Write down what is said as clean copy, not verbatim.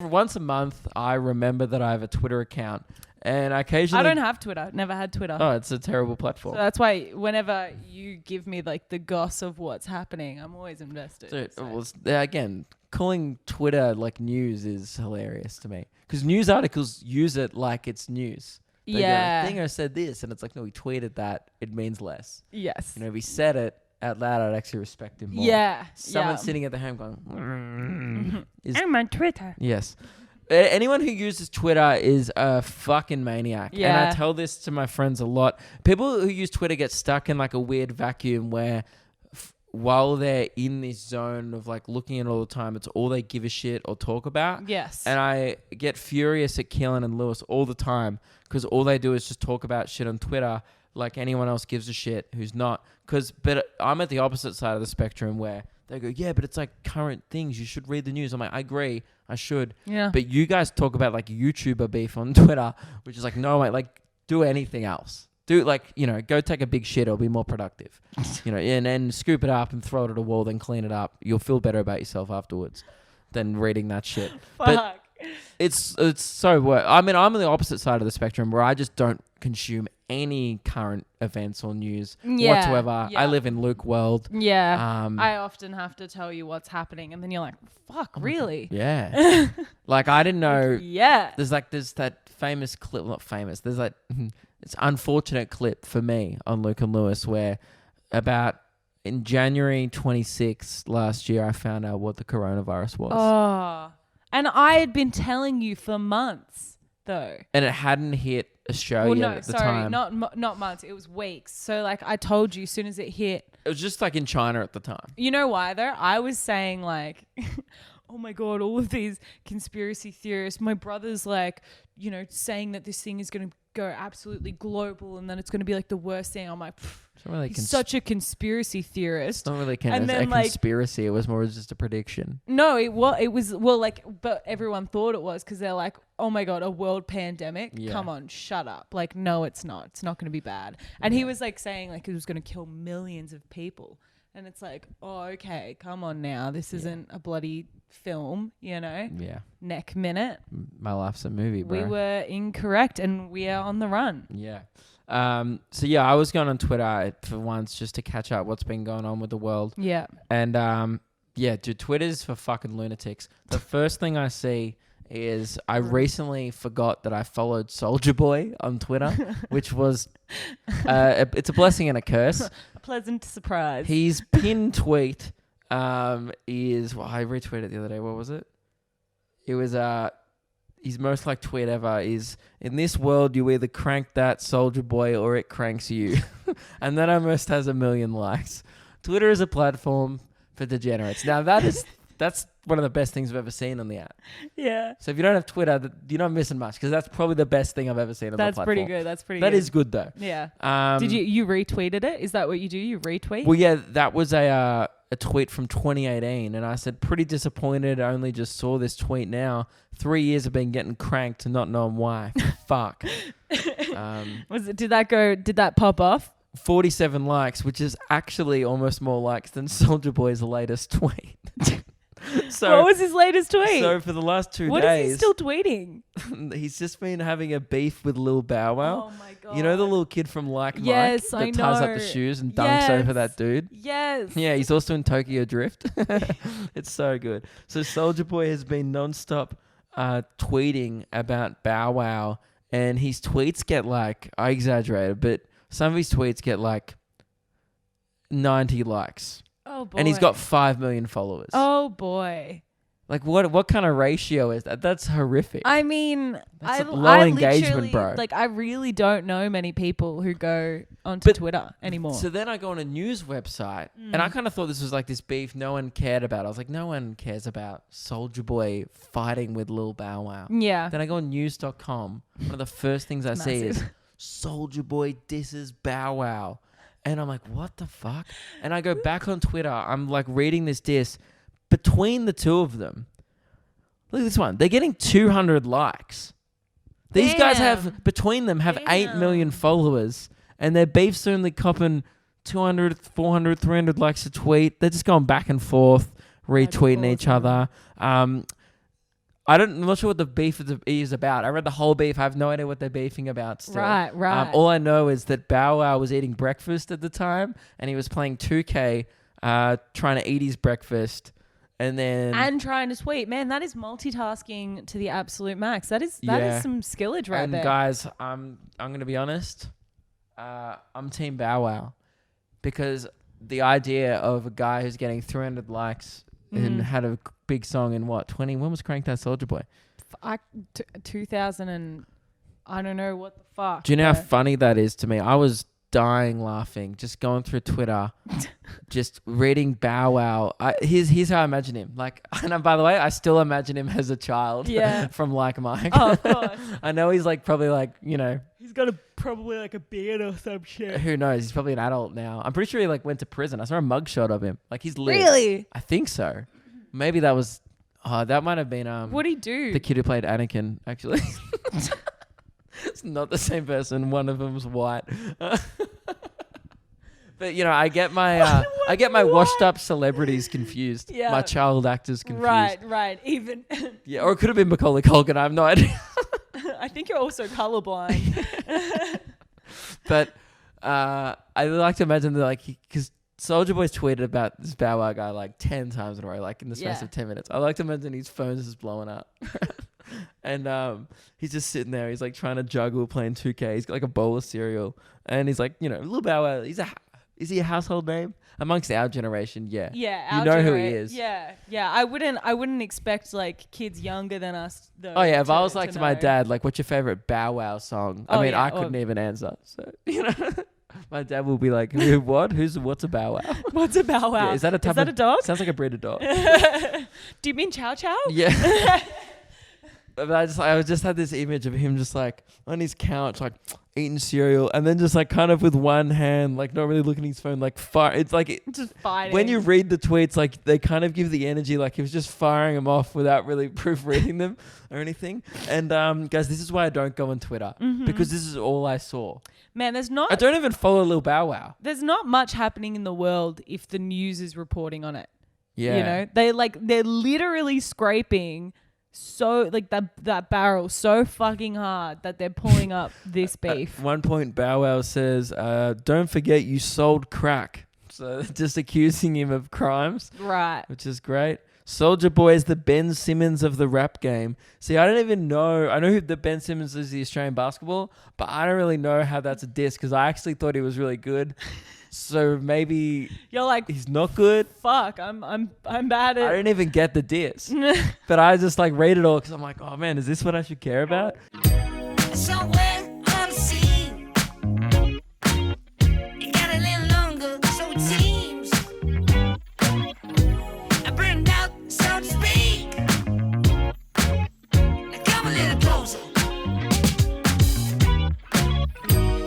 Once a month, I remember that I have a Twitter account, and I occasionally... I don't have Twitter. Never had Twitter. Oh, it's a terrible platform. So that's why whenever you give me like the goss of what's happening, I'm always invested. Dude, so. well, again, calling Twitter like news is hilarious to me. Because news articles use it like it's news. They Yeah. go, Thingo said this, and it's like, no, he tweeted that. It means less. Yes. You know, if he said it out loud, I'd actually respect him more. Yeah. Someone sitting at the home going... I'm on Twitter. Yes. Anyone who uses Twitter is a fucking maniac. Yeah. And I tell this to my friends a lot. People who use Twitter get stuck in like a weird vacuum where while they're in this zone of like looking at it all the time, it's all they give a shit or talk about. Yes. And I get furious at Keelan and Lewis all the time because all they do is just talk about shit on Twitter like anyone else gives a shit who's not. But I'm at the opposite side of the spectrum where they go, yeah, but it's like current things. You should read the news. I'm like, I agree. I should. Yeah. But you guys talk about like YouTuber beef on Twitter, which is like, no, mate, like do anything else. Do like, go take a big shit or be more productive, and then scoop it up and throw it at a wall, then clean it up. You'll feel better about yourself afterwards than reading that shit. Fuck. But it's so worse. I mean, I'm on the opposite side of the spectrum where I just don't consume any current events or news whatsoever. Yeah. I live in Luke world. Yeah. I often have to tell you what's happening, and then you're like, fuck, really? Yeah. Like, I didn't know. Yeah. There's that famous clip, not famous. There's like, it's unfortunate clip for me on Luke and Lewis where about in January 26th last year, I found out what the coronavirus was. Oh. And I had been telling you for months, though. And it hadn't hit Australia at the time. Not months. It was weeks. So, like, I told you as soon as it hit. It was just like in China at the time. You know why, though? I was saying, like, oh, my God, all of these conspiracy theorists. My brother's, like, saying that this thing is going to go absolutely global and then it's going to be, like, the worst thing. I'm like, Really he's such a conspiracy theorist. It's not really a conspiracy. It was more just a prediction. No, it was but everyone thought it was because they're like, oh my God, a world pandemic. Yeah. Come on, shut up. Like, no, it's not. It's not going to be bad. And he was like saying like it was going to kill millions of people. And it's like, oh, okay, come on now. This isn't a bloody film, Yeah. Neck minute. My life's a movie, bro. We were incorrect and we are on the run. Yeah. So yeah, I was going on Twitter for once just to catch up what's been going on with the world. Yeah. And yeah, dude, Twitter's for fucking lunatics. The first thing I see is I recently forgot that I followed Soulja Boy on Twitter, which was it's a blessing and a curse. A pleasant surprise. His pinned tweet is I retweeted it the other day. What was it? It was his most liked tweet ever is, in this world, you either crank that Soulja Boy or it cranks you. And that almost has 1 million likes. Twitter is a platform for degenerates. Now, that's one of the best things I've ever seen on the app. Yeah. So if you don't have Twitter, you're not missing much because that's probably the best thing I've ever seen on the platform. That's pretty good. That is good, though. Yeah. Did you retweeted it? Is that what you do? You retweet? Well, yeah, that was a tweet from 2018, and I said, pretty disappointed. I only just saw this tweet now. 3 years I've been getting cranked and not knowing why. Fuck. Did that pop off? 47 likes, which is actually almost more likes than Soulja Boy's latest tweet. So what was his latest tweet? So for the last 2 days... What is he still tweeting? He's just been having a beef with Lil Bow Wow. Oh my God. You know the little kid from Like Mike yes, that ties up the shoes and dunks over that dude? Yes. Yeah, he's also in Tokyo Drift. It's so good. So Soulja Boy has been nonstop tweeting about Bow Wow, and his tweets get like, I exaggerated, but some of his tweets get like 90 likes. Oh boy. And he's got 5 million followers. Oh boy. Like what kind of ratio is that? That's horrific. I mean, that's low engagement, bro. Like, I really don't know many people who go onto Twitter anymore. So then I go on a news website, and I kind of thought this was like this beef no one cared about. I was like, no one cares about Soulja Boy fighting with Lil Bow Wow. Yeah. Then I go on news.com. One of the first things I see is Soulja Boy disses Bow Wow. And I'm like, what the fuck? And I go back on Twitter. I'm like reading this diss. Between the two of them, look at this one. They're getting 200 likes. These guys have, between them, have 8 million followers. And their beef's only copping 200, 400, 300 likes a tweet. They're just going back and forth, retweeting each other. I'm not sure what the beef is about. I read the whole beef. I have no idea what they're beefing about still. Right. All I know is that Bow Wow was eating breakfast at the time, and he was playing 2K, trying to eat his breakfast, and trying to tweet. Man, that is multitasking to the absolute max. That is some skillage right there. And guys, I'm gonna be honest. I'm Team Bow Wow, because the idea of a guy who's getting 300 likes and had a big song in what 20? When was Crank That Soldier Boy? 2000 and I don't know what the fuck. Do you know how funny that is to me? I was dying laughing, just going through Twitter, just reading Bow Wow. Here's how I imagine him. Like, and by the way, I still imagine him as a child. Yeah. From Like Mike. Oh, of course. I know he's like probably like, you know. He's got probably like a beard or some shit. Who knows? He's probably an adult now. I'm pretty sure he like went to prison. I saw a mugshot of him. Like he's lived. Really? I think so. Maybe that was. That might have been. What'd he do? The kid who played Anakin, actually. It's not the same person. One of them's white. But you know, I get my washed up celebrities confused. Yeah. My child actors confused. Right. Even. Yeah, or it could have been Macaulay Culkin. I have no idea. I think you're also colorblind. But I like to imagine that, like, because Soulja Boy's tweeted about this Bow Wow guy like 10 times in a row, like in the space of 10 minutes. I like to imagine his phone's just blowing up. And he's just sitting there. He's like trying to juggle playing 2K. He's got like a bowl of cereal. And he's like, you know, Lil Bow Wow, is he a household name? Amongst our generation, yeah. Yeah, you know who he is. Yeah. I wouldn't expect like kids younger than us though. Oh yeah, if I was like to my dad, like, what's your favorite Bow Wow song? I mean, I couldn't even answer. So, you know, my dad will be like, what? What's a Bow Wow? What's a Bow Wow? Yeah, is that a dog? Sounds like a breed of dog. Do you mean Chow Chow? Yeah. But I just had this image of him just like on his couch, like eating cereal, and then just like kind of with one hand, like not really looking at his phone, like fire. It's like just fighting. When you read the tweets, like they kind of give the energy, like he was just firing them off without really proofreading them or anything. And guys, this is why I don't go on Twitter, because this is all I saw. Man, I don't even follow Lil Bow Wow. There's not much happening in the world if the news is reporting on it. Yeah, you know, they're literally scraping. So like that barrel so fucking hard that they're pulling up this beef. At one point, Bow Wow says, "Don't forget you sold crack." So just accusing him of crimes, right? Which is great. Soulja Boy is the Ben Simmons of the rap game. See, I don't even know. I know who the Ben Simmons is, the Australian basketball, but I don't really know how that's a diss because I actually thought he was really good. So maybe you're like, he's not good. Fuck, I'm bad at. I didn't even get the diss, but I just like read it all because I'm like, oh man, is this what I should care about? Somewhere